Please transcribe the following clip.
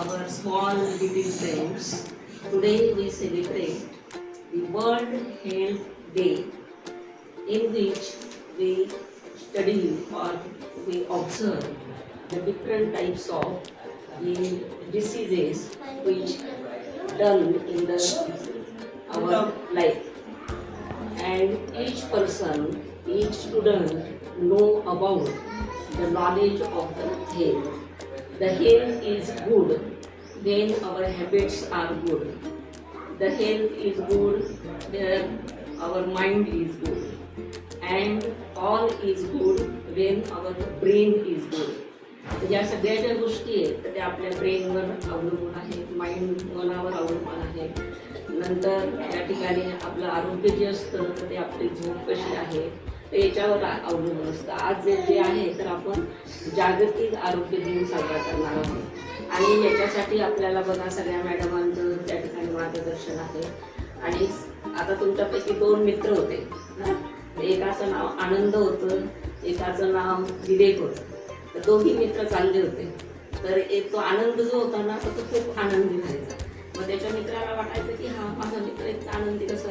our small little friends. Today we celebrate the World Health Day, in which we study or we observe the different types of diseases which done in our life, and each person, each student know about the knowledge of the health. The health is good when our habits are good. The health is good when our mind is good. And all is good when our brain is good. तर या सगळ्या ज्या गोष्टी आहेत तर त्या आपल्या ब्रेनवर अवलंबून आहेत, माइंड मनावर अवलंबून आहे. नंतर या ठिकाणी आपलं आरोग्य जे असतं तर ते आपली झोप कशी आहे तर याच्यावर अवलंबून असतं. आज जे आहे तर आपण जागतिक आरोग्य दिन साजरा करणार आहोत आणि याच्यासाठी आपल्याला बघा सगळ्या मॅडमांचं त्या ठिकाणी मार्गदर्शन आहे. आणि आता तुमच्यापैकी 2 मित्र होते ना, एकाचं नाव आनंद होतं, एकाचं नाव विवेक होतं. तर दोघी मित्र चालले होते. तर एक तो आनंद जो होता ना तो खूप आनंदी राहायचा. मग त्याच्या मित्राला वाटायचं की हा माझा मित्र एक आनंदी कसं